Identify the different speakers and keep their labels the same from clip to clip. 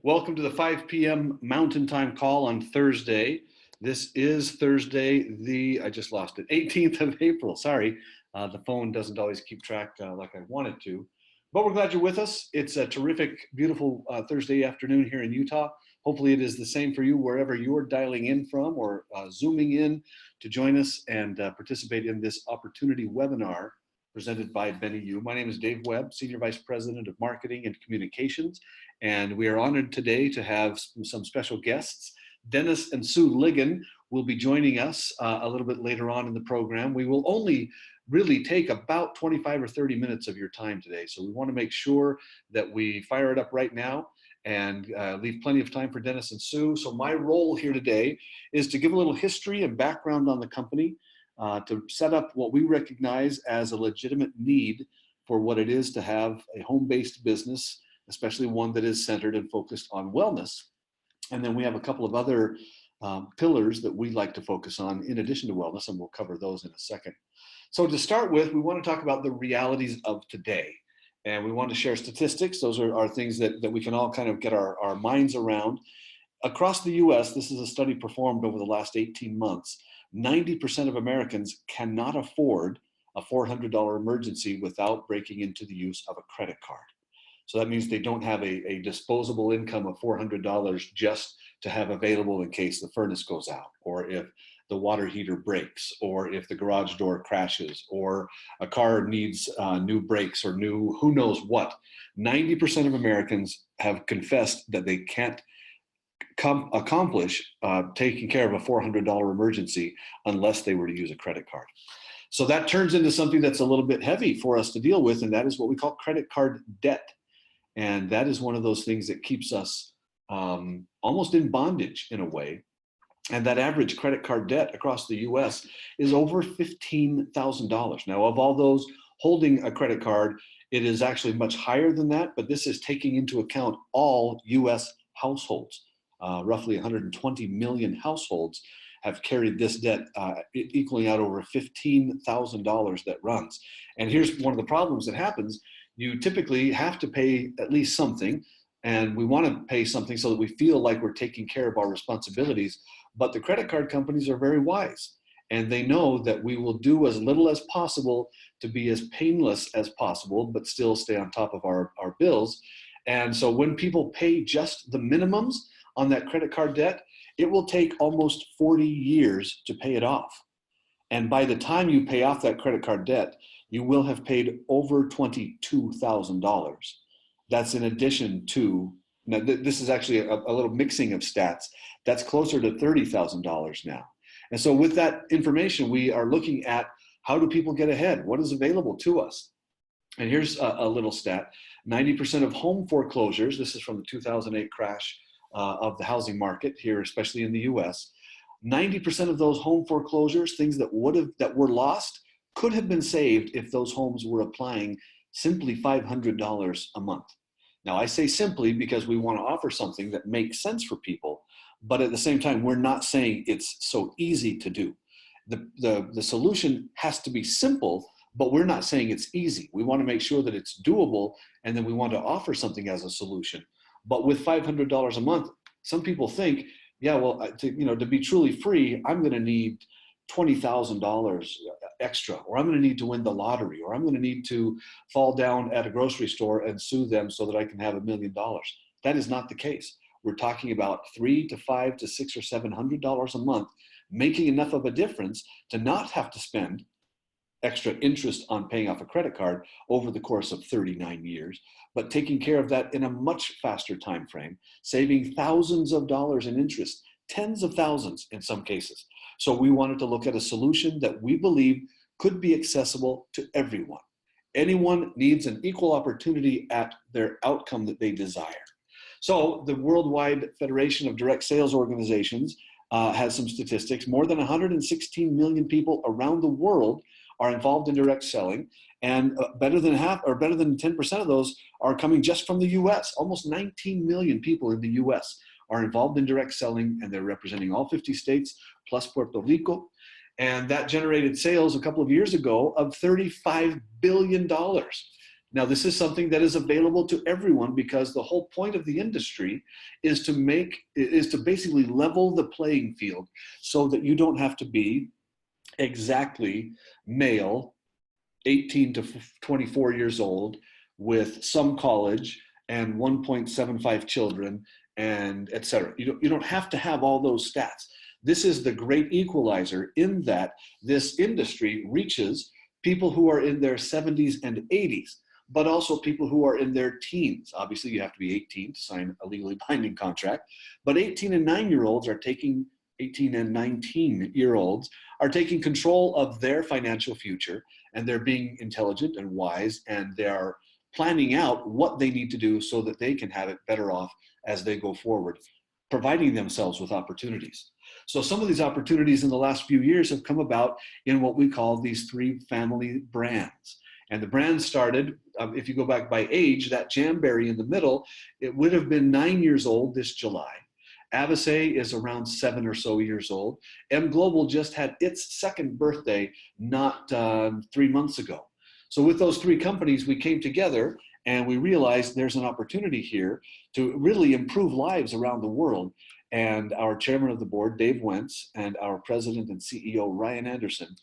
Speaker 1: Welcome to the 5 p.m. Mountain Time call on Thursday. This is Thursday, I just lost it, 18th of April. Sorry, the phone doesn't always keep track like I want it to. But we're glad you're with us. It's a terrific, beautiful Thursday afternoon here in Utah. Hopefully it is the same for you wherever you're dialing in from or zooming in to join us and participate in this opportunity webinar presented by Benny U. My name is Dave Webb, Senior Vice President of Marketing and Communications, and we are honored today to have some special guests. Dennis and Sue Ligon will be joining us a little bit later on in the program. We will only really take about 25 or 30 minutes of your time today, so we want to make sure that we fire it up right now and leave plenty of time for Dennis and Sue. So my role here today is to give a little history and background on the company, to set up what we recognize as a legitimate need for what it is to have a home-based business, especially one that is centered and focused on wellness. And then we have a couple of other pillars that we like to focus on in addition to wellness, and we'll cover those in a second. So to start with, we want to talk about the realities of today. And we want to share statistics. Those are things that we can all kind of get our minds around. Across the US, this is a study performed over the last 18 months. 90% of Americans cannot afford a $400 emergency without breaking into the use of a credit card. So that means they don't have a disposable income of $400 just to have available in case the furnace goes out, or if the water heater breaks, or if the garage door crashes, or a car needs new brakes or new who knows what. 90% of Americans have confessed that they can't accomplish taking care of a $400 emergency unless they were to use a credit card. So that turns into something that's a little bit heavy for us to deal with, and that is what we call credit card debt. And that is one of those things that keeps us almost in bondage in a way. And that average credit card debt across the US is over $15,000. Now, of all those holding a credit card, it is actually much higher than that, but this is taking into account all US households. Roughly 120 million households have carried this debt, equaling out over $15,000 that runs. And here's one of the problems that happens. You typically have to pay at least something, and we want to pay something so that we feel like we're taking care of our responsibilities. But the credit card companies are very wise, and they know that we will do as little as possible to be as painless as possible, but still stay on top of our bills. And so when people pay just the minimums on that credit card debt, it will take almost 40 years to pay it off. And by the time you pay off that credit card debt, you will have paid over $22,000. That's in addition to, now this is actually a little mixing of stats, that's closer to $30,000 now. And so with that information, we are looking at how do people get ahead? What is available to us? And here's a little stat. 90% of home foreclosures, this is from the 2008 crash of the housing market here, especially in the US, 90% of those home foreclosures, things that were lost, could have been saved if those homes were applying simply $500 a month. Now, I say simply because we want to offer something that makes sense for people, but at the same time, we're not saying it's so easy to do. The solution has to be simple, but we're not saying it's easy. We want to make sure that it's doable, and then we want to offer something as a solution. But with $500 a month, some people think, yeah, well, to be truly free, I'm going to need $20,000 extra, or I'm going to need to win the lottery, or I'm going to need to fall down at a grocery store and sue them so that I can have $1 million. That is not the case. We're talking about $300 to $500 to $600 or $700 a month, making enough of a difference to not have to spend extra interest on paying off a credit card over the course of 39 years, but taking care of that in a much faster time frame, saving thousands of dollars in interest, tens of thousands in some cases. So we wanted to look at a solution that we believe could be accessible to everyone. Anyone needs an equal opportunity at their outcome that they desire. So the Worldwide Federation of Direct Sales Organizations has some statistics. More than 116 million people around the world are involved in direct selling, and better than 10% of those are coming just from the US. Almost 19 million people in the US are involved in direct selling, and they're representing all 50 states plus Puerto Rico. And that generated sales a couple of years ago of $35 billion. Now, this is something that is available to everyone because the whole point of the industry is to basically level the playing field so that you don't have to be exactly male, 18 to 24 years old, with some college and 1.75 children, and et cetera. You don't have to have all those stats. This is the great equalizer in that this industry reaches people who are in their 70s and 80s, but also people who are in their teens. Obviously, you have to be 18 to sign a legally binding contract, but 18 and 9-year-olds are taking 18 and 19-year-olds are taking control of their financial future, and they're being intelligent and wise, and they're planning out what they need to do so that they can have it better off as they go forward, providing themselves with opportunities. So some of these opportunities in the last few years have come about in what we call these 3 family brands. And the brand started, if you go back by age, that Jamberry in the middle, it would have been 9 years old this July. Avasay is around 7 or so years old. M Global just had its 2nd birthday not 3 months ago. So with those 3 companies, we came together and we realized there's an opportunity here to really improve lives around the world. And our chairman of the board, Dave Wentz, and our president and CEO, Ryan Anderson,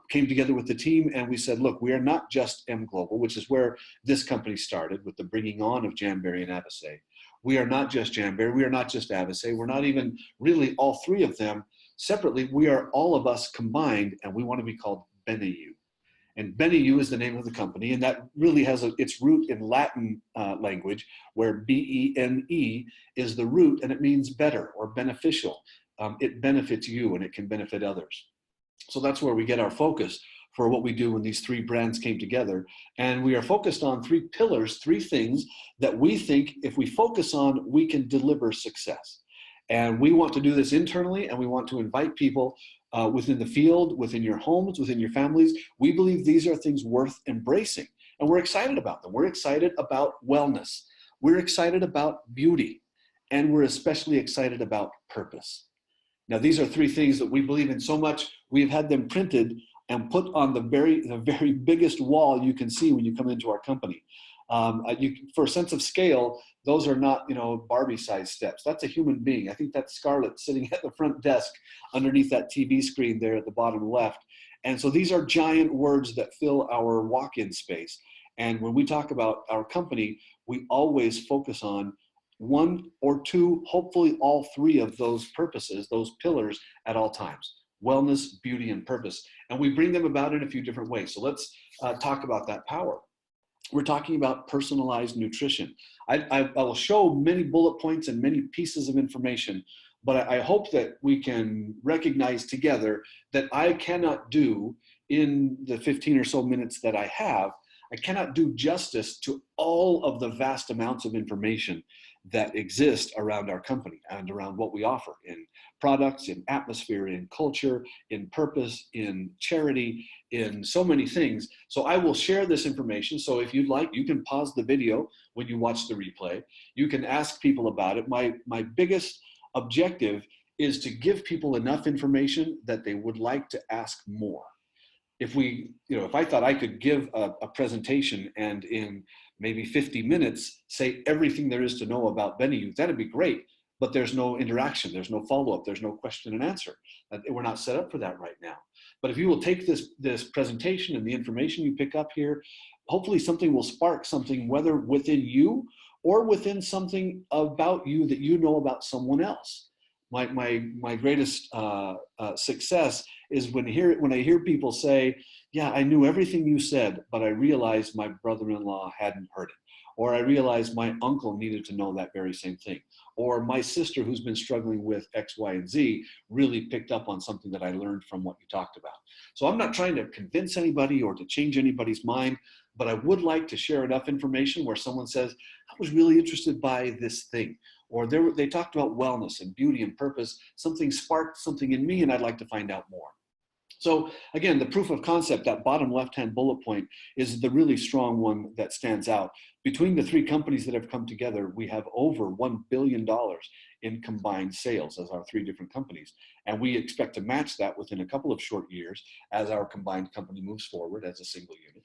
Speaker 1: came together with the team, and we said, look, we are not just M Global, which is where this company started with the bringing on of Jamberry and Avasay. We are not just Jamberry, we are not just Avasay, we're not even really all 3 of them separately. We are all of us combined, and we want to be called Beneu. And Beneu is the name of the company, and that really has its root in Latin language, where B-E-N-E is the root, and it means better or beneficial. It benefits you, and it can benefit others. So that's where we get our focus for what we do when these 3 brands came together. And we are focused on 3 pillars, 3 things that we think if we focus on, we can deliver success. And we want to do this internally, and we want to invite people within the field, within your homes, within your families. We believe these are things worth embracing, and we're excited about them. We're excited about wellness. We're excited about beauty, and we're especially excited about purpose. Now, these are 3 things that we believe in so much, we've had them printed and put on the very biggest wall you can see when you come into our company. For a sense of scale, those are not, Barbie-sized steps. That's a human being. I think that's Scarlett sitting at the front desk underneath that TV screen there at the bottom left. And so these are giant words that fill our walk-in space. And when we talk about our company, we always focus on 1 or 2, hopefully all 3 of those purposes, those pillars at all times: wellness, beauty, and purpose. And we bring them about in a few different ways. So let's talk about that power. We're talking about personalized nutrition. I will show many bullet points and many pieces of information, but I hope that we can recognize together that I cannot do, in the 15 or so minutes that I have, I cannot do justice to all of the vast amounts of information that exist around our company and around what we offer in products, in atmosphere, in culture, in purpose, in charity, in so many things. So I will share this information. So if you'd like, you can pause the video when you watch the replay. You can ask people about it. My biggest objective is to give people enough information that they would like to ask more. If I thought I could give a presentation and in maybe 50 minutes say everything there is to know about Beneu, that'd be great, but there's no interaction, there's no follow-up, there's no question and answer. We're not set up for that right now. But if you will take this presentation and the information you pick up here, hopefully something will spark something, whether within you or within something about you that you know about someone else. My greatest success is when I hear people say, yeah, I knew everything you said, but I realized my brother-in-law hadn't heard it. Or I realized my uncle needed to know that very same thing. Or my sister, who's been struggling with X, Y, and Z, really picked up on something that I learned from what you talked about. So I'm not trying to convince anybody or to change anybody's mind, but I would like to share enough information where someone says, I was really interested by this thing. Or they talked about wellness and beauty and purpose. Something sparked something in me, and I'd like to find out more. So again, the proof of concept, that bottom left-hand bullet point, is the really strong one that stands out. Between the 3 companies that have come together, we have over $1 billion in combined sales as our 3 different companies. And we expect to match that within a couple of short years as our combined company moves forward as a single unit.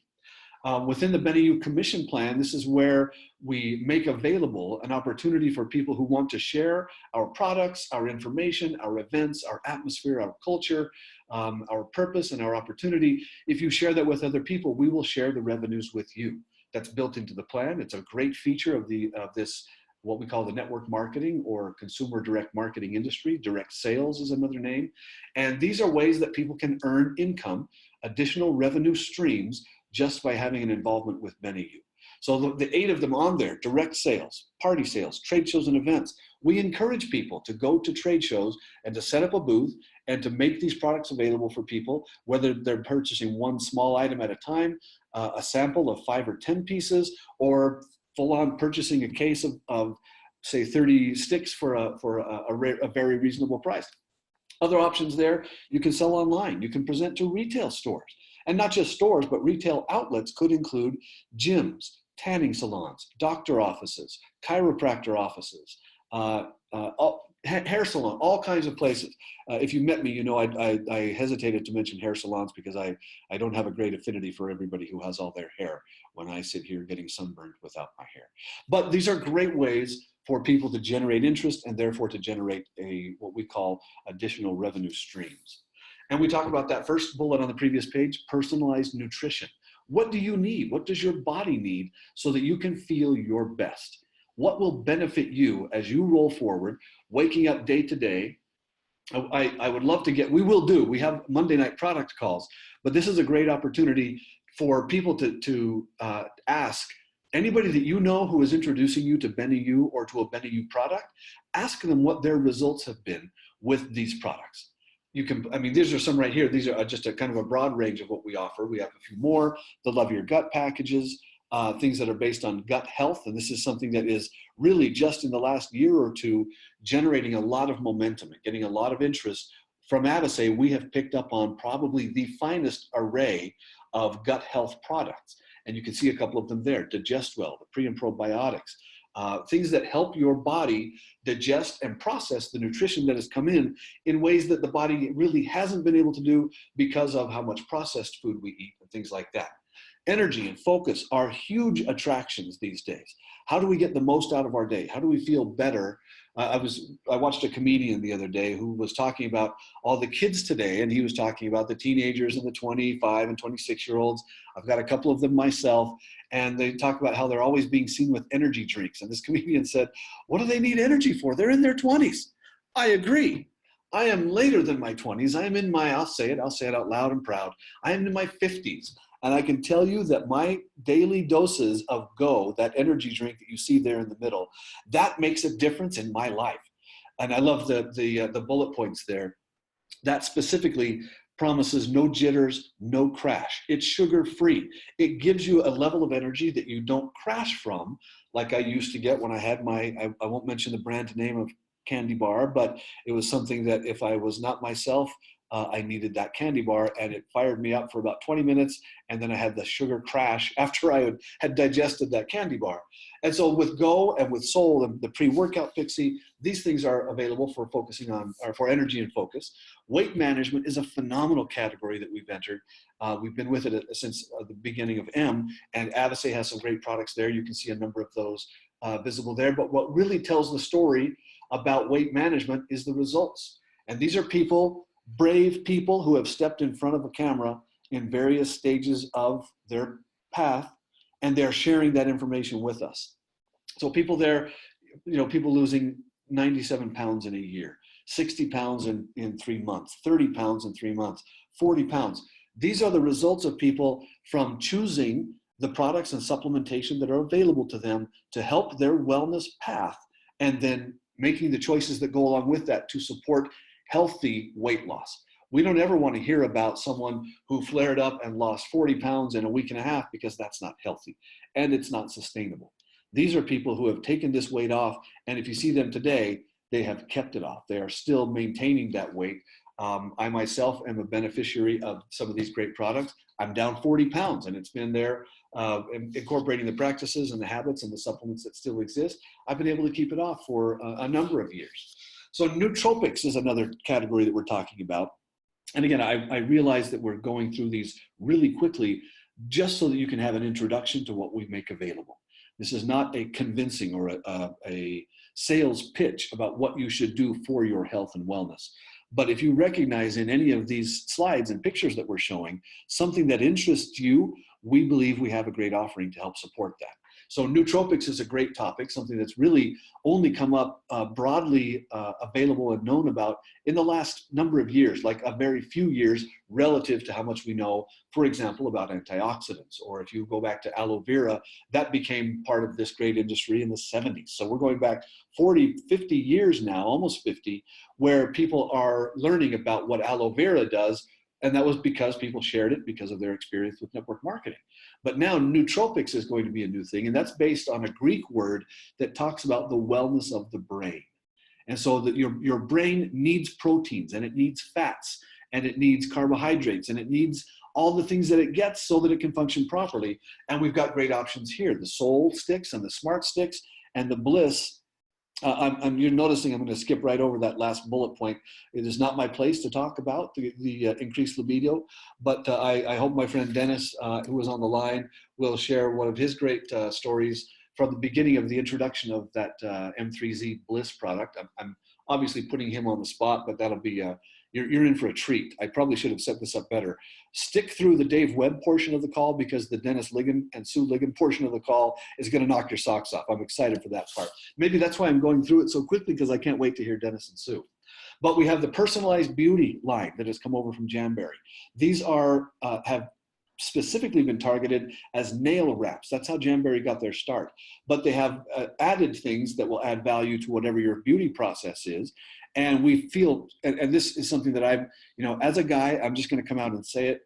Speaker 1: Within the BennyU Commission Plan, this is where we make available an opportunity for people who want to share our products, our information, our events, our atmosphere, our culture, our purpose, and our opportunity. If you share that with other people, we will share the revenues with you. That's built into the plan. It's a great feature of this, what we call the network marketing or consumer direct marketing industry. Direct sales is another name. And these are ways that people can earn income, additional revenue streams, just by having an involvement with BennyU. So the 8 of them on there: direct sales, party sales, trade shows and events. We encourage people to go to trade shows and to set up a booth and to make these products available for people, whether they're purchasing one small item at a time, a sample of 5 or 10 pieces, or full on purchasing a case of say 30 sticks for a very reasonable price. Other options there: you can sell online, you can present to retail stores. And not just stores, but retail outlets could include gyms, tanning salons, doctor offices, chiropractor offices, hair salon, all kinds of places. If you met me, you know I hesitated to mention hair salons because I don't have a great affinity for everybody who has all their hair when I sit here getting sunburned without my hair. But these are great ways for people to generate interest and therefore to generate what we call additional revenue streams. And we talk about that first bullet on the previous page: personalized nutrition. What do you need? What does your body need so that you can feel your best? What will benefit you as you roll forward, waking up day to day? I would love to we have Monday night product calls, but this is a great opportunity for people to ask anybody that you know who is introducing you to BennyU or to a BennyU product. Ask them what their results have been with these products. These are some right here. These are just a kind of a broad range of what we offer. We have a few more: the Love Your Gut packages, things that are based on gut health. And this is something that is really just in the last year or two generating a lot of momentum and getting a lot of interest. From Avasay, we have picked up on probably the finest array of gut health products. And you can see a couple of them there: Digest Well, the pre and probiotics, things that help your body digest and process the nutrition that has come in ways that the body really hasn't been able to do because of how much processed food we eat and things like that. Energy and focus are huge attractions these days. How do we get the most out of our day? How do we feel better? I watched a comedian the other day who was talking about all the kids today, and he was talking about the teenagers and the 25 and 26-year-olds. I've got a couple of them myself, and they talk about how they're always being seen with energy drinks. And this comedian said, "What do they need energy for? They're in their 20s." I agree. I am later than my 20s. I am in my, I'll say it out loud and proud, I am in my 50s. And I can tell you that my daily doses of Go, that energy drink that you see there in the middle, that makes a difference in my life. And I love the bullet points there. That specifically promises no jitters, no crash. It's sugar-free. It gives you a level of energy that you don't crash from, like I used to get when I had I won't mention the brand name of candy bar, but it was something that if I was not myself, I needed that candy bar, and it fired me up for about 20 minutes, and then I had the sugar crash after I had digested that candy bar. And so with Go and with Soul and the pre-workout Pixie, these things are available for focusing on, or for energy and focus. Weight management is a phenomenal category that we've entered. We've been with it since the beginning of M, and Avasay has some great products there. You can see a number of those visible there. But what really tells the story about weight management is the results. And these are people, brave people, who have stepped in front of a camera in various stages of their path, and they're sharing that information with us. So people there, people losing 97 pounds in a year, 60 pounds in 3 months, 30 pounds in 3 months, 40 pounds. These are the results of people from choosing the products and supplementation that are available to them to help their wellness path, and then making the choices that go along with that to support healthy weight loss. We don't ever want to hear about someone who flared up and lost 40 pounds in a week and a half, because that's not healthy and it's not sustainable. These are people who have taken this weight off, and if you see them today, they have kept it off. They are still maintaining that weight. I myself am a beneficiary of some of these great products. I'm down 40 pounds, and it's been there, incorporating the practices and the habits and the supplements that still exist. I've been able to keep it off for a number of years. So nootropics is another category that we're talking about. And again, I realize that we're going through these really quickly. just so that you can have an introduction to what we make available. This is not a convincing or a sales pitch about what you should do for your health and wellness. But if you recognize in any of these slides and pictures that we're showing something that interests you, we believe we have a great offering to help support that. So nootropics is a great topic, something that's really only come up broadly available and known about in the last number of years, like a very few years relative to how much we know, for example, about antioxidants. Or if you go back to aloe vera, that became part of this great industry in the 70s. So we're going back 40, 50 years now, almost 50, where people are learning about what aloe vera does. And that was because people shared it because of their experience with network marketing. But now nootropics is going to be a new thing, and that's based on a Greek word that talks about the wellness of the brain. And so that your brain needs proteins, and it needs fats, and it needs carbohydrates, and it needs all the things that it gets so that it can function properly. And we've got great options here. The Soul Sticks and the Smart Sticks and the Bliss. You're noticing I'm going to skip right over that last bullet point. It is not my place to talk about the increased libido, but I hope my friend Dennis, who was on the line, will share one of his great stories from the beginning of the introduction of that M3Z Bliss product. I'm obviously putting him on the spot, but that'll be, you're in for a treat. I probably should have set this up better. Stick through the Dave Webb portion of the call, because the Dennis Ligon and Sue Ligon portion of the call is going to knock your socks off. I'm excited for that part. Maybe that's why I'm going through it so quickly, because I can't wait to hear Dennis and Sue. But we have the personalized beauty line that has come over from Jamberry. These are have specifically been targeted as nail wraps. That's how Jamberry got their start. But they have added things that will add value to whatever your beauty process is. And we feel, and this is something that I've, as a guy, I'm just going to come out and say it.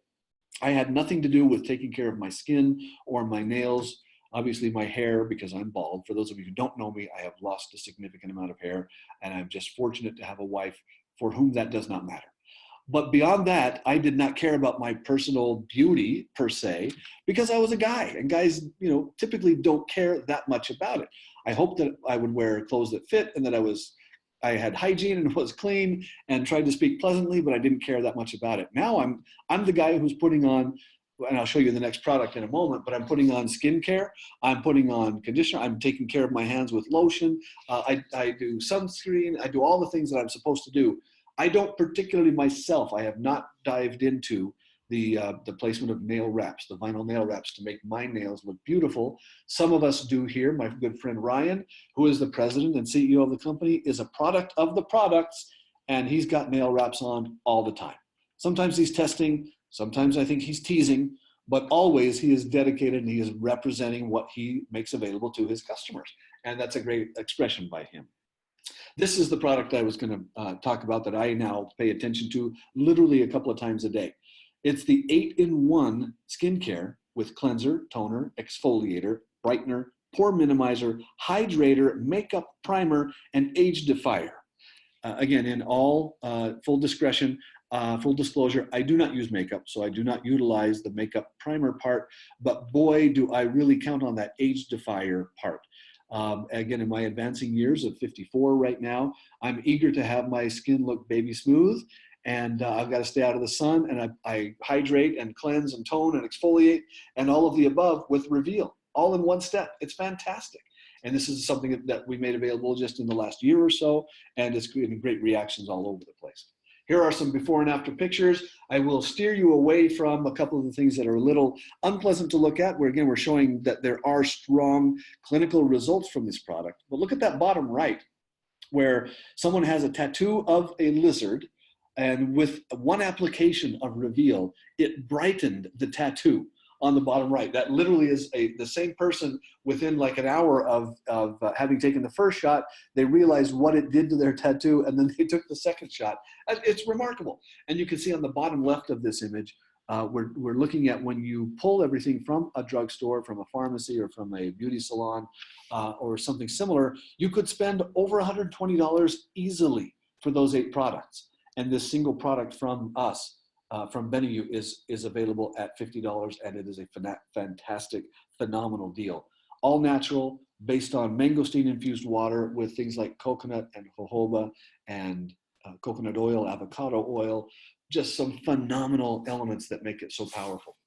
Speaker 1: I had nothing to do with taking care of my skin or my nails, obviously my hair, because I'm bald. For those of you who don't know me, I have lost a significant amount of hair, and I'm just fortunate to have a wife for whom that does not matter. But beyond that, I did not care about my personal beauty per se, because I was a guy, and guys, typically don't care that much about it. I hoped that I would wear clothes that fit, and that I had hygiene and was clean and tried to speak pleasantly, but I didn't care that much about it. Now I'm the guy who's putting on, and I'll show you the next product in a moment, but I'm putting on skincare, I'm putting on conditioner, I'm taking care of my hands with lotion, I do sunscreen, I do all the things that I'm supposed to do. I don't particularly myself, I have not dived into the placement of nail wraps, the vinyl nail wraps, to make my nails look beautiful. Some of us do here. My good friend Ryan, who is the president and CEO of the company, is a product of the products, and he's got nail wraps on all the time. Sometimes he's testing, sometimes I think he's teasing, but always he is dedicated and he is representing what he makes available to his customers. And that's a great expression by him. This is the product I was going to talk about that I now pay attention to literally a couple of times a day. It's the 8-in-1 skincare with cleanser, toner, exfoliator, brightener, pore minimizer, hydrator, makeup primer, and age defier. Again, in all full discretion, full disclosure, I do not use makeup, so I do not utilize the makeup primer part, but boy, do I really count on that age defier part. Again, in my advancing years of 54 right now, I'm eager to have my skin look baby smooth, and I've got to stay out of the sun, and I hydrate and cleanse and tone and exfoliate and all of the above with Reveal, all in one step. It's fantastic. And this is something that we made available just in the last year or so, and it's getting great reactions all over the place. Here are some before and after pictures. I will steer you away from a couple of the things that are a little unpleasant to look at, where again, we're showing that there are strong clinical results from this product. But look at that bottom right, where someone has a tattoo of a lizard, and with one application of Reveal, it brightened the tattoo on the bottom right. That literally is the same person within like an hour of having taken the first shot, they realized what it did to their tattoo, and then they took the second shot. It's remarkable. And you can see on the bottom left of this image, we're looking at when you pull everything from a drugstore, from a pharmacy, or from a beauty salon, or something similar, you could spend over $120 easily for those 8 products. And this single product from us, from Bennu, is available at $50, and it is a fantastic, phenomenal deal. All natural, based on mangosteen infused water with things like coconut and jojoba and coconut oil, avocado oil, just some phenomenal elements that make it so powerful.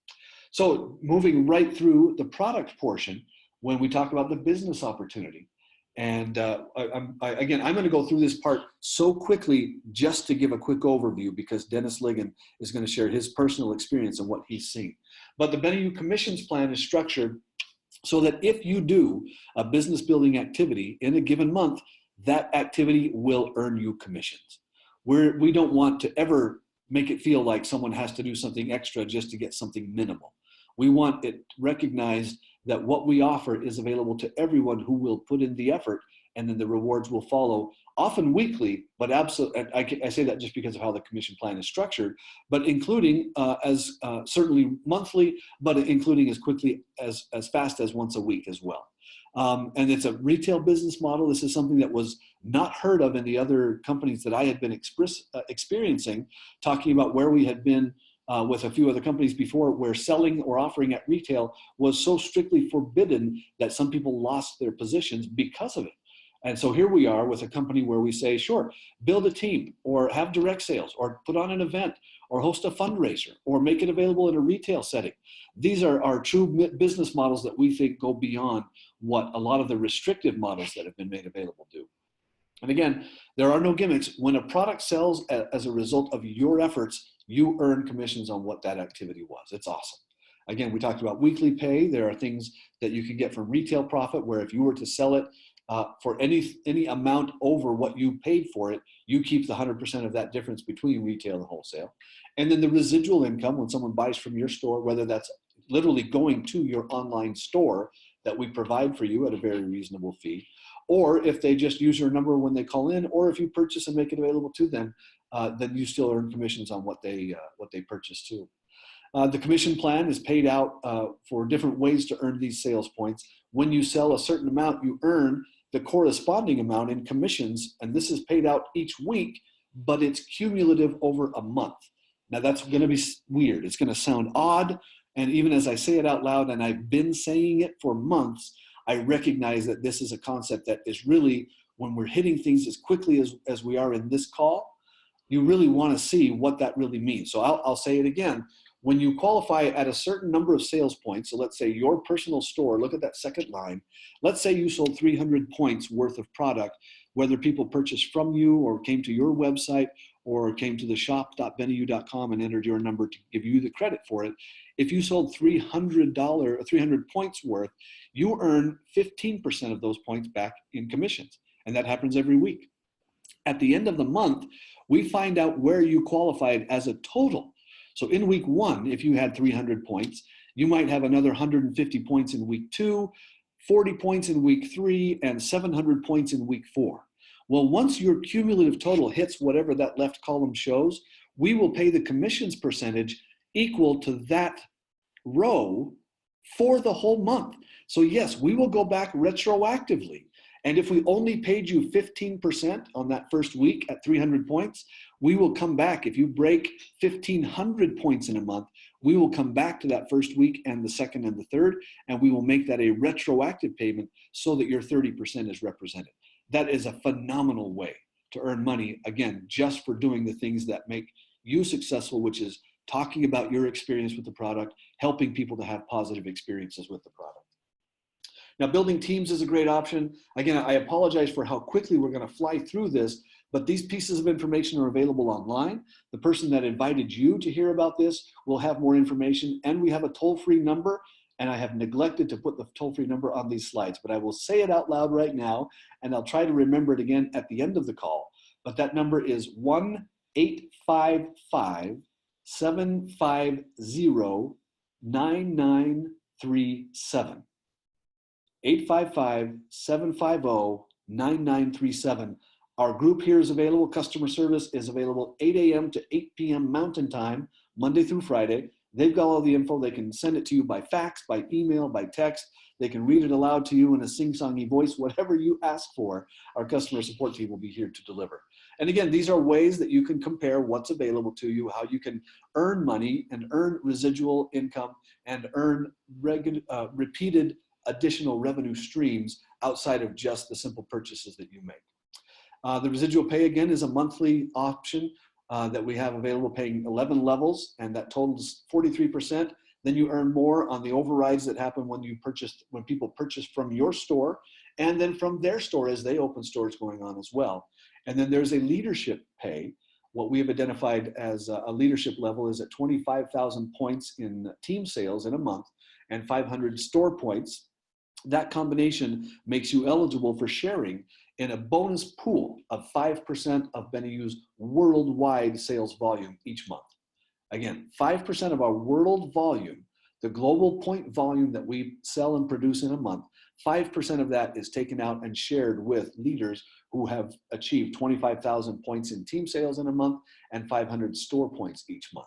Speaker 1: So moving right through the product portion, when we talk about the business opportunity, and again, I'm going to go through this part so quickly just to give a quick overview because Dennis Ligon is going to share his personal experience and what he's seen. But the BeneU commissions plan is structured so that if you do a business building activity in a given month, that activity will earn you commissions. We don't want to ever make it feel like someone has to do something extra just to get something minimal. We want it recognized that what we offer is available to everyone who will put in the effort, and then the rewards will follow, often weekly, but absolutely, I say that just because of how the commission plan is structured, but including certainly monthly, but including as quickly as fast as once a week as well. And it's a retail business model. This is something that was not heard of in the other companies that I had been experiencing, talking about where we had been with a few other companies before, where selling or offering at retail was so strictly forbidden that some people lost their positions because of it. And so here we are with a company where we say, sure, build a team or have direct sales or put on an event or host a fundraiser or make it available in a retail setting. These are our true business models that we think go beyond what a lot of the restrictive models that have been made available do. And again, there are no gimmicks. When a product sells as a result of your efforts, you earn commissions on what that activity was. It's awesome. Again, we talked about weekly pay. There are things that you can get from retail profit where if you were to sell it for any amount over what you paid for it, you keep the 100% of that difference between retail and wholesale. And then the residual income, when someone buys from your store, whether that's literally going to your online store that we provide for you at a very reasonable fee, or if they just use your number when they call in, or if you purchase and make it available to them, then you still earn commissions on what they purchase too. The commission plan is paid out for different ways to earn these sales points. When you sell a certain amount, you earn the corresponding amount in commissions, and this is paid out each week, but it's cumulative over a month. Now that's going to be weird. It's going to sound odd, and even as I say it out loud, and I've been saying it for months, I recognize that this is a concept that is really, when we're hitting things as quickly as we are in this call, you really want to see what that really means. So I'll say it again. When you qualify at a certain number of sales points, so let's say your personal store, look at that second line. Let's say you sold 300 points worth of product, whether people purchased from you or came to your website or came to the shop.beneu.com and entered your number to give you the credit for it. If you sold $300 points worth, you earn 15% of those points back in commissions. And that happens every week. At the end of the month, we find out where you qualified as a total. So in week one, if you had 300 points, you might have another 150 points in week two, 40 points in week three, and 700 points in week four. Well, once your cumulative total hits whatever that left column shows, we will pay the commissions percentage equal to that row for the whole month. So yes, we will go back retroactively. And if we only paid you 15% on that first week at 300 points, we will come back. If you break 1,500 points in a month, we will come back to that first week and the second and the third, and we will make that a retroactive payment so that your 30% is represented. That is a phenomenal way to earn money, again, just for doing the things that make you successful, which is talking about your experience with the product, helping people to have positive experiences with the product. Now, building teams is a great option. Again, I apologize for how quickly we're going to fly through this, but these pieces of information are available online. The person that invited you to hear about this will have more information, and we have a toll-free number, and I have neglected to put the toll-free number on these slides, but I will say it out loud right now, and I'll try to remember it again at the end of the call. But that number is 1-855-750-9937. 855-750-9937. Our group here is available. Customer service is available 8 a.m. to 8 p.m. Mountain Time, Monday through Friday. They've got all the info. They can send it to you by fax, by email, by text. They can read it aloud to you in a sing-songy voice. Whatever you ask for, our customer support team will be here to deliver. And again, these are ways that you can compare what's available to you, how you can earn money and earn residual income and earn repeated additional revenue streams outside of just the simple purchases that you make. The residual pay, again, is a monthly option that we have available, paying 11 levels, and that totals 43%. then you earn more on the overrides that happen when people purchase from your store and then from their store as they open stores going on as well. And then there's a leadership pay. What we have identified as a leadership level is at 25,000 points in team sales in a month and 500 store points. That combination makes you eligible for sharing in a bonus pool of 5% of BennyU's worldwide sales volume each month. Again, 5% of our world volume, the global point volume that we sell and produce in a month, 5% of that is taken out and shared with leaders who have achieved 25,000 points in team sales in a month and 500 store points each month.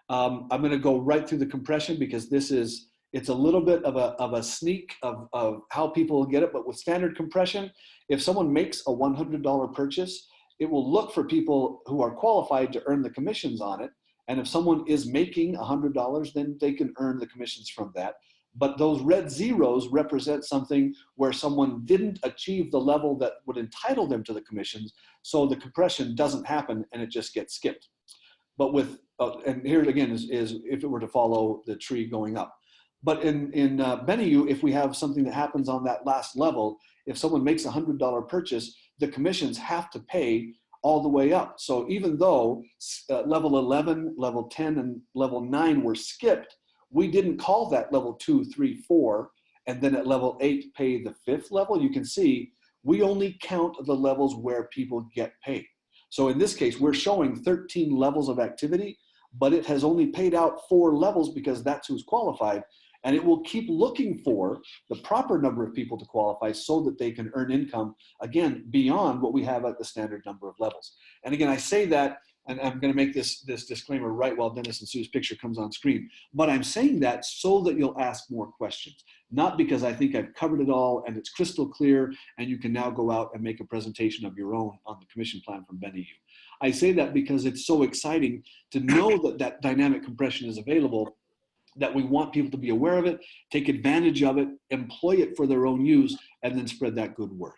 Speaker 1: I'm going to go right through the compression because it's a little bit of a sneak of how people get it. But with standard compression, if someone makes a $100 purchase, it will look for people who are qualified to earn the commissions on it. And if someone is making $100, then they can earn the commissions from that. But those red zeros represent something where someone didn't achieve the level that would entitle them to the commissions. So the compression doesn't happen and it just gets skipped. But with, and here again is if it were to follow the tree going up. But in BennyU, if we have something that happens on that last level, if someone makes a $100 purchase, the commissions have to pay all the way up. So even though level 11, level 10, and level 9 were skipped, we didn't call that level 2, 3, 4, and then at level 8 pay the 5th level. You can see we only count the levels where people get paid. So in this case, we're showing 13 levels of activity, but it has only paid out 4 levels because that's who's qualified. And it will keep looking for the proper number of people to qualify so that they can earn income, again, beyond what we have at the standard number of levels. And again, I say that, and I'm going to make this disclaimer right while Dennis and Sue's picture comes on screen, but I'm saying that so that you'll ask more questions, not because I think I've covered it all and it's crystal clear and you can now go out and make a presentation of your own on the commission plan from BennyU. I say that because it's so exciting to know that that dynamic compression is available, that we want people to be aware of it, take advantage of it, employ it for their own use, and then spread that good word.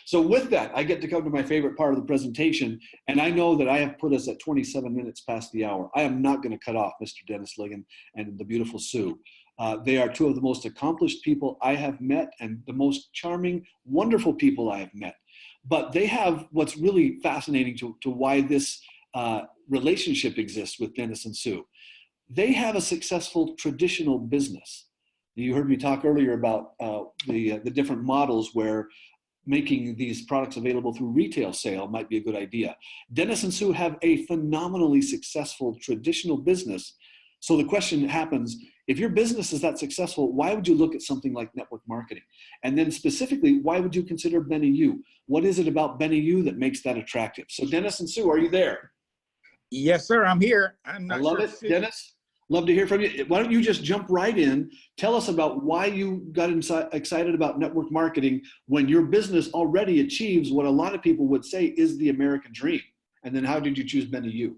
Speaker 1: So with that, I get to come to my favorite part of the presentation, and I know that I have put us at 27 minutes past the hour. I am not going to cut off Mr. Dennis Ligon and the beautiful Sue. They are two of the most accomplished people I have met and the most charming, wonderful people I have met. But they have what's really fascinating to why this relationship exists with Dennis and Sue. They have a successful traditional business. You heard me talk earlier about the different models where making these products available through retail sale might be a good idea. Dennis and Sue have a phenomenally successful traditional business. So the question happens, if your business is that successful, why would you look at something like network marketing? And then specifically, why would you consider BennyU? What is it about BennyU that makes that attractive? So Dennis and Sue, are you there?
Speaker 2: Yes, sir, I'm here. I'm not
Speaker 1: I love
Speaker 2: sure
Speaker 1: it, Dennis. Love to hear from you. Why don't you just jump right in? Tell us about why you got excited about network marketing when your business already achieves what a lot of people would say is the American dream. And then how did you choose BennyU?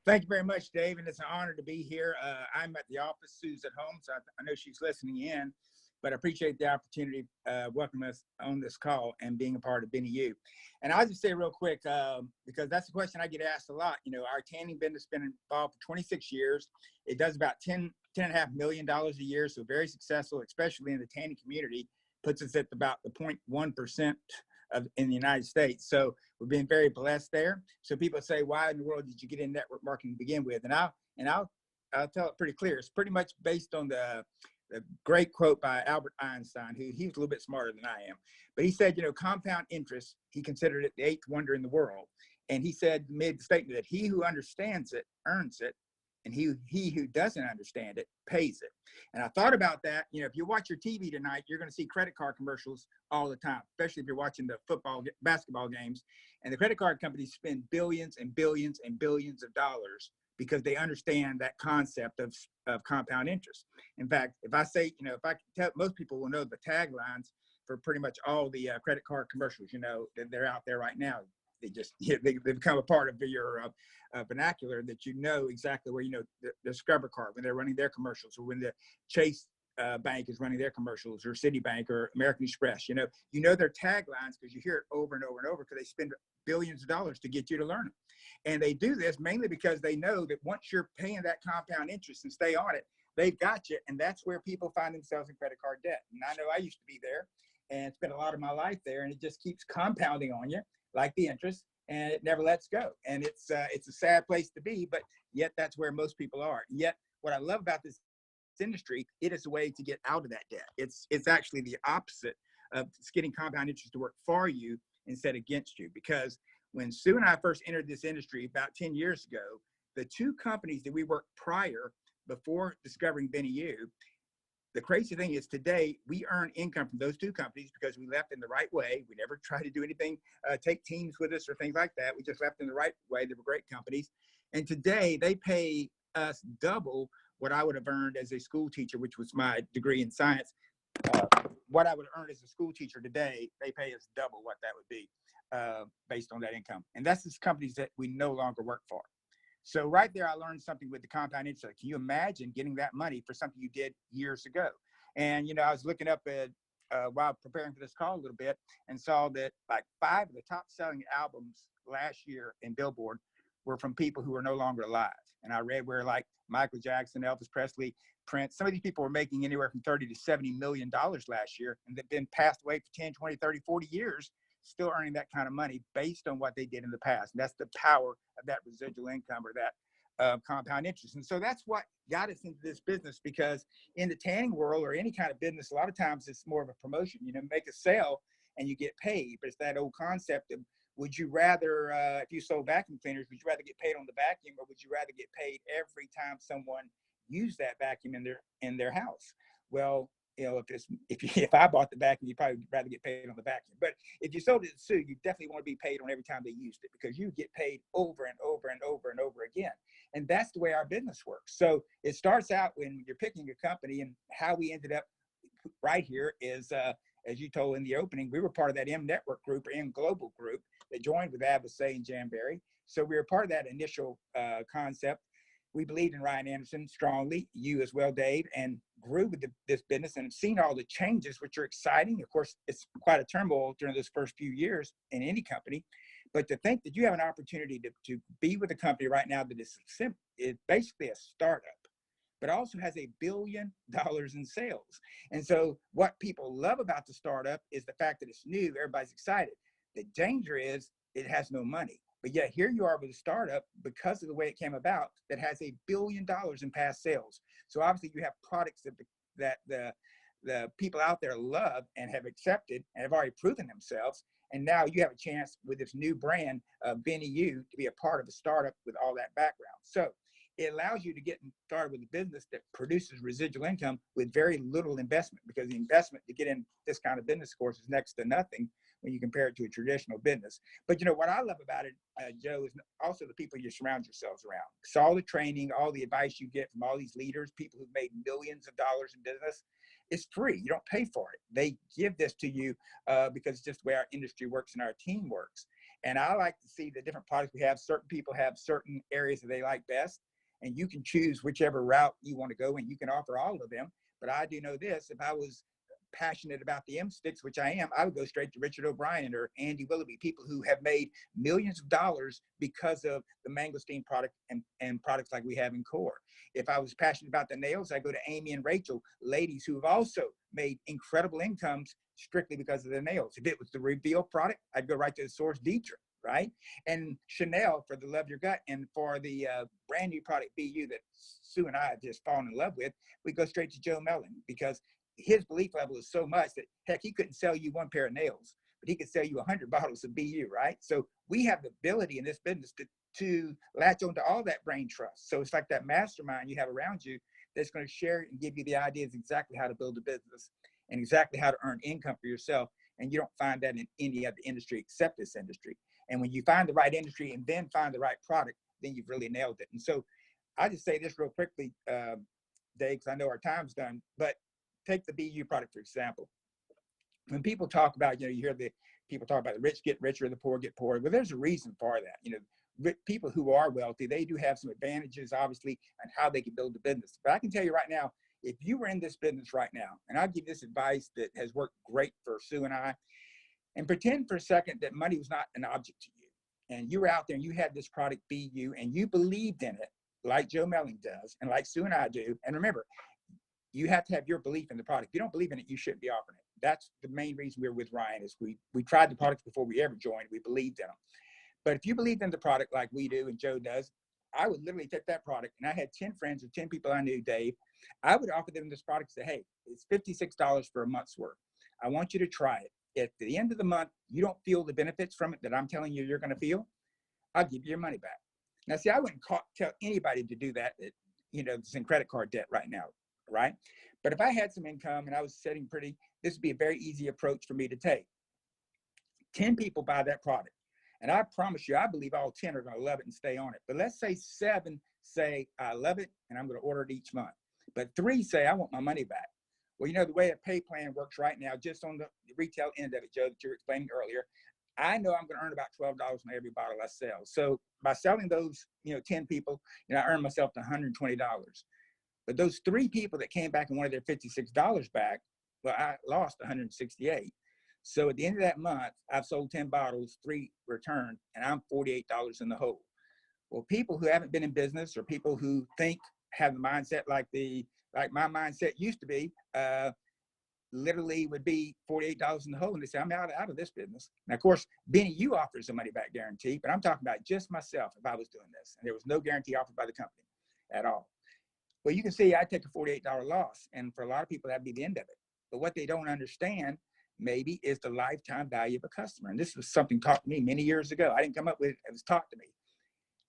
Speaker 2: Thank you very much, Dave, and it's an honor to be here. I'm at the office. Sue's at home, so I know she's listening in, but I appreciate the opportunity welcoming us on this call and being a part of BennyU. And I'll just say real quick, because that's the question I get asked a lot. You know, our tanning business has been involved for 26 years. It does about $10.5 million a year, so very successful, especially in the tanning community. Puts us at about the 0.1% in the United States. So we've been very blessed there. So people say, why in the world did you get in network marketing to begin with? And I'll tell it pretty clear. It's pretty much based on the great quote by Albert Einstein, who he was a little bit smarter than I am. But he said, you know, compound interest, he considered it the 8th wonder in the world. And he made the statement that he who understands it earns it, and he who doesn't understand it pays it. And I thought about that. You know, if you watch your TV tonight, you're going to see credit card commercials all the time, especially if you're watching the basketball games. And the credit card companies spend billions and billions and billions of dollars because they understand that concept of compound interest. In fact, if I say, you know, if I can tell, most people will know the taglines for pretty much all the credit card commercials, you know, they're out there right now. They become a part of your vernacular, that you know exactly where, you know, the Scrubber card, when they're running their commercials, or when the Chase Bank is running their commercials, or Citibank or American Express. You know their taglines because you hear it over and over and over, because they spend billions of dollars to get you to learn them. And they do this mainly because they know that once you're paying that compound interest and stay on it, they've got you. And that's where people find themselves in credit card debt. And I know I used to be there and spent a lot of my life there, and it just keeps compounding on you like the interest, and it never lets go. And it's a sad place to be, but yet that's where most people are. Yet what I love about this industry, it is a way to get out of that debt. It's actually the opposite of getting compound interest to work for you instead against you. Because when Sue and I first entered this industry about 10 years ago, the two companies that we worked prior, before discovering Benny U, the crazy thing is today we earn income from those two companies because we left in the right way. We never tried to do anything, take teams with us or things like that. We just left in the right way. They were great companies. And today they pay us double what I would have earned as a school teacher, which was my degree in science. What I would earn as a school teacher today, they pay us double what that would be based on that income. And that's the companies that we no longer work for. So right there, I learned something with the compound interest. Can you imagine getting that money for something you did years ago? And, I was looking up at, while preparing for this call a little bit, and saw that like 5 of the top selling albums last year in Billboard were from people who are no longer alive. And I read where like Michael Jackson, Elvis Presley, Prince, some of these people were making anywhere from $30 to $70 million last year, and they've been passed away for 10, 20, 30, 40 years, still earning that kind of money based on what they did in the past. And that's the power of that residual income, or that compound interest. And so that's what got us into this business, because in the tanning world or any kind of business, a lot of times it's more of a promotion. Make a sale and you get paid. But it's that old concept of, would you rather, if you sold vacuum cleaners, would you rather get paid on the vacuum, or would you rather get paid every time someone used that vacuum in their house? Well, if I bought the vacuum, you'd probably rather get paid on the vacuum. But if you sold it to Sue, you definitely want to be paid on every time they used it, because you get paid over and over and over and over again. And that's the way our business works. So it starts out when you're picking a company, and how we ended up right here is, as you told in the opening, we were part of that M Network group, or M Global group, that joined with Avasay and Jamberry. So we were part of that initial concept. We believed in Ryan Anderson strongly, you as well, Dave, and grew with this business, and have seen all the changes, which are exciting. Of course, it's quite a turmoil during those first few years in any company, but to think that you have an opportunity to be with a company right now that is basically a startup, but also has $1 billion in sales. And so what people love about the startup is the fact that it's new, everybody's excited. The danger is it has no money. But yet here you are with a startup, because of the way it came about, that has $1 billion in past sales. So obviously you have products that the people out there love and have accepted and have already proven themselves. And now you have a chance with this new brand, Benny U, to be a part of a startup with all that background. So it allows you to get started with a business that produces residual income with very little investment, because the investment to get in this kind of business, of course, is next to nothing when you compare it to a traditional business. But what I love about it, Joe, is also the people you surround yourselves around. So all the training, all the advice you get from all these leaders, people who've made millions of dollars in business, it's free. You don't pay for it. They give this to you because it's just the way our industry works and our team works. And I like to see the different products we have. Certain people have certain areas that they like best, and you can choose whichever route you want to go, and you can offer all of them. But I do know this: if I was passionate about the M sticks, which I am, I would go straight to Richard O'Brien or Andy Willoughby, people who have made millions of dollars because of the mangosteen product and products like we have in Core. If I was passionate about the nails, I go to Amy and Rachel, ladies who have also made incredible incomes strictly because of the nails. If it was the Reveal product, I'd go right to the source, Dietrich, right? And Chanel for the Love Your Gut, and for the brand new product BU that Sue and I have just fallen in love with, we go straight to Joe Mellon, because his belief level is so much that, heck, he couldn't sell you one pair of nails, but he could sell you 100 bottles of BU, right? So we have the ability in this business to latch onto all that brain trust. So it's like that mastermind you have around you that's going to share and give you the ideas exactly how to build a business and exactly how to earn income for yourself. And you don't find that in any other industry except this industry. And when you find the right industry and then find the right product, then you've really nailed it. And so I just say this real quickly, Dave, because I know our time's done, but take the BU product, for example. When people talk about, you hear the people talk about the rich get richer, the poor get poorer. Well, there's a reason for that. People who are wealthy, they do have some advantages, obviously, on how they can build a business. But I can tell you right now, if you were in this business right now, and I'll give this advice that has worked great for Sue and I, and pretend for a second that money was not an object to you, and you were out there and you had this product BU and you believed in it like Joe Melling does, and like Sue and I do. And remember, you have to have your belief in the product. If you don't believe in it, you shouldn't be offering it. That's the main reason we're with Ryan is we tried the products before we ever joined. We believed in them. But if you believed in the product like we do and Joe does, I would literally take that product, and I had 10 friends or 10 people I knew, Dave. I would offer them this product and say, hey, it's $56 for a month's worth. I want you to try it. At the end of the month, you don't feel the benefits from it that I'm telling you you're going to feel, I'll give you your money back. Now, see, I wouldn't tell anybody to do that, that's in credit card debt right now, right? But if I had some income and I was sitting pretty, this would be a very easy approach for me to take. 10 people buy that product. And I promise you, I believe all 10 are going to love it and stay on it. But let's say 7 say, I love it, and I'm going to order it each month. But 3 say, I want my money back. Well, the way a pay plan works right now, just on the retail end of it, Joe, that you were explaining earlier, I know I'm going to earn about $12 on every bottle I sell. So by selling those, 10 people, I earn myself to $120. But those 3 people that came back and wanted their $56 back, well, I lost $168. So at the end of that month, I've sold 10 bottles, 3 returned, and I'm $48 in the hole. Well, people who haven't been in business or people who have the mindset like my mindset used to be, literally would be $48 in the hole, and they say, I'm out of this business. Now, of course, Benny, you offers a money back guarantee, but I'm talking about just myself if I was doing this. And there was no guarantee offered by the company at all. Well, you can see I take a $48 loss, and for a lot of people, that'd be the end of it. But what they don't understand maybe is the lifetime value of a customer. And this was something taught to me many years ago. I didn't come up with it. It was taught to me.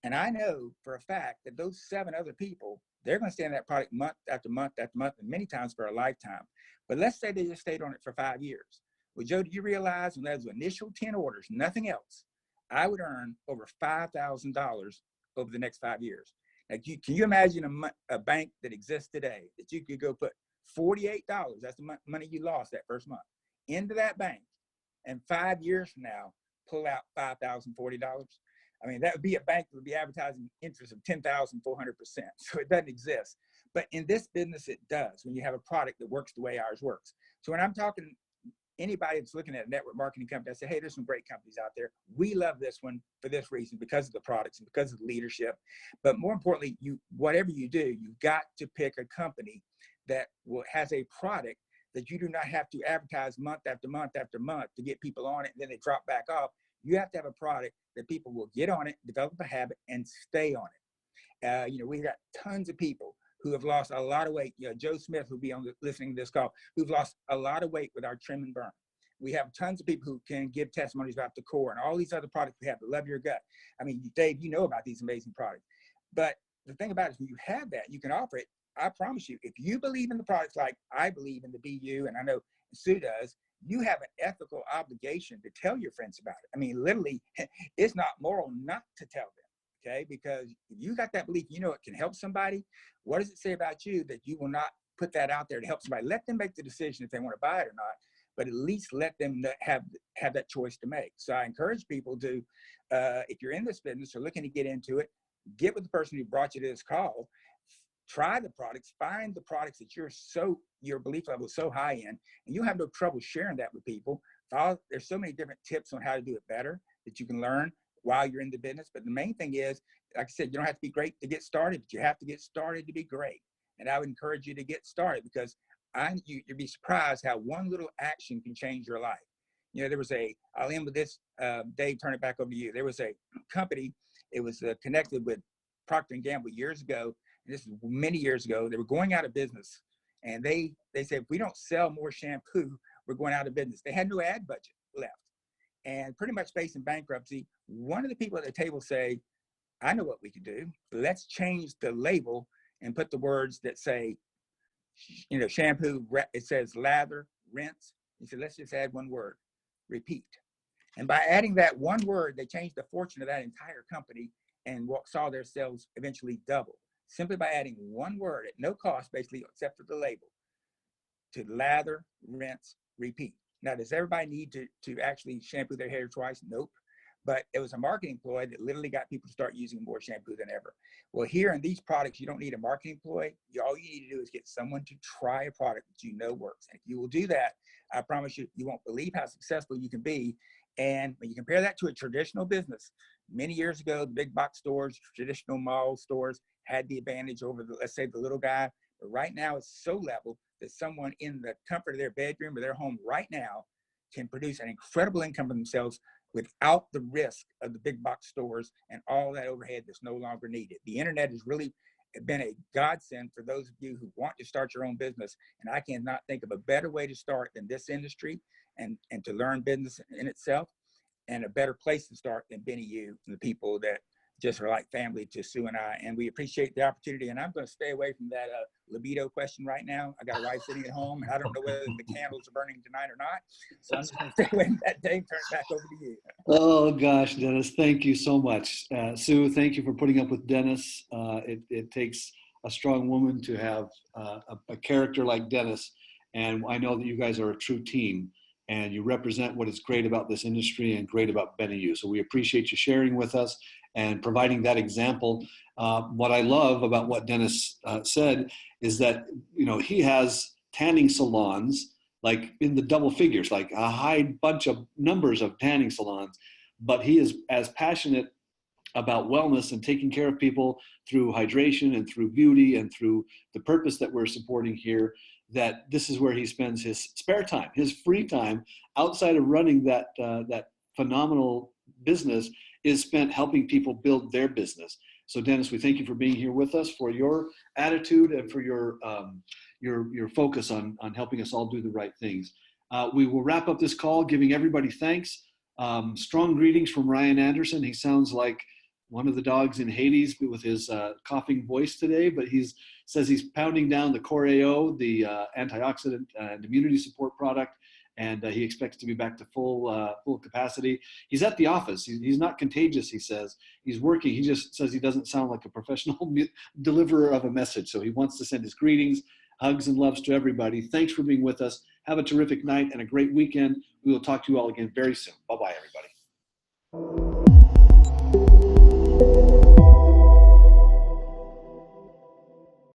Speaker 2: And I know for a fact that those 7 other people, they're going to stay on that product month after month after month, and many times for a lifetime. But let's say they just stayed on it for 5 years. Well, Joe, do you realize when those initial 10 orders, nothing else, I would earn over $5,000 over the next 5 years. Now, can you imagine a bank that exists today that you could go put $48, that's the money you lost that first month, into that bank, and 5 years from now, pull out $5,040? I mean, that would be a bank that would be advertising interest of 10,400%. So it doesn't exist. But in this business, it does when you have a product that works the way ours works. So when I'm talking anybody that's looking at a network marketing company, I say, hey, there's some great companies out there. We love this one for this reason, because of the products and because of the leadership. But more importantly, whatever you do, you've got to pick a company that has a product that you do not have to advertise month after month after month to get people on it, and then they drop back off. You have to have a product that people will get on it, develop a habit, and stay on it. We've got tons of people who have lost a lot of weight. Joe Smith, who'll be listening to this call, who've lost a lot of weight with our trim and burn. We have tons of people who can give testimonies about the core and all these other products we have, the Love Your Gut. I mean, Dave, you know about these amazing products. But the thing about it is when you have that, you can offer it. I promise you, if you believe in the products like I believe in the BU, and I know Sue does, you have an ethical obligation to tell your friends about it. I mean, literally, it's not moral not to tell them, okay? Because if you got that belief, it can help somebody. What does it say about you that you will not put that out there to help somebody? Let them make the decision if they want to buy it or not, but at least let them have that choice to make. So I encourage people to, if you're in this business or looking to get into it, get with the person who brought you to this call. Try the products, find the products that your belief level is so high in, and you'll have no trouble sharing that with people. There's so many different tips on how to do it better that you can learn while you're in the business. But the main thing is, like I said, you don't have to be great to get started, but you have to get started to be great. And I would encourage you to get started, because you'd be surprised how one little action can change your life. I'll end with this, Dave, turn it back over to you. There was a company, it was connected with Procter & Gamble years ago. This is many years ago. They were going out of business, and they said, if we don't sell more shampoo, we're going out of business. They had no ad budget left and pretty much facing bankruptcy. One of the people at the table say, I know what we can do. Let's change the label and put the words that say, shampoo, it says lather, rinse. He said, let's just add one word, repeat. And by adding that one word, they changed the fortune of that entire company and saw their sales eventually double. Simply by adding one word at no cost, basically, except for the label, to lather, rinse, repeat. Now, does everybody need to actually shampoo their hair twice? Nope. But it was a marketing ploy that literally got people to start using more shampoo than ever. Well, here in these products, you don't need a marketing ploy. All you need to do is get someone to try a product that works. And if you will do that, I promise you, you won't believe how successful you can be. And when you compare that to a traditional business, many years ago, the big box stores, traditional mall stores had the advantage over the, let's say, the little guy. But right now it's so level that someone in the comfort of their bedroom or their home right now can produce an incredible income for themselves without the risk of the big box stores and all that overhead that's no longer needed. The internet has really been a godsend for those of you who want to start your own business. And I cannot think of a better way to start than this industry and to learn business in itself, and a better place to start than Benny U and the people that just are like family to Sue and I. And we appreciate the opportunity. And I'm going to stay away from that libido question right now. I got a wife sitting at home, and I don't know whether the candles are burning tonight or not. So I'm just going to stay away from that. Dave, turn it back over to you.
Speaker 1: Oh gosh, Dennis, thank you so much. Sue, thank you for putting up with Dennis. It takes a strong woman to have a character like Dennis. And I know that you guys are a true team, and you represent what is great about this industry and great about Benny U. So we appreciate you sharing with us and providing that example. What I love about what Dennis said is that, you know, he has tanning salons like in the double figures, like a high bunch of numbers of tanning salons, but he is as passionate about wellness and taking care of people through hydration and through beauty and through the purpose that we're supporting here, that this is where he spends his spare time, his free time outside of running that phenomenal business is spent helping people build their business. So Dennis, we thank you for being here with us, for your attitude and for your focus on helping us all do the right things. We will wrap up this call giving everybody thanks. Strong greetings from Ryan Anderson. He sounds like one of the dogs in Hades with his coughing voice today, but says he's pounding down the Core AO, the antioxidant and immunity support product, and he expects to be back to full capacity. He's at the office. He's not contagious, he says. He's working. He just says he doesn't sound like a professional deliverer of a message. So he wants to send his greetings, hugs, and loves to everybody. Thanks for being with us. Have a terrific night and a great weekend. We will talk to you all again very soon. Bye-bye, everybody.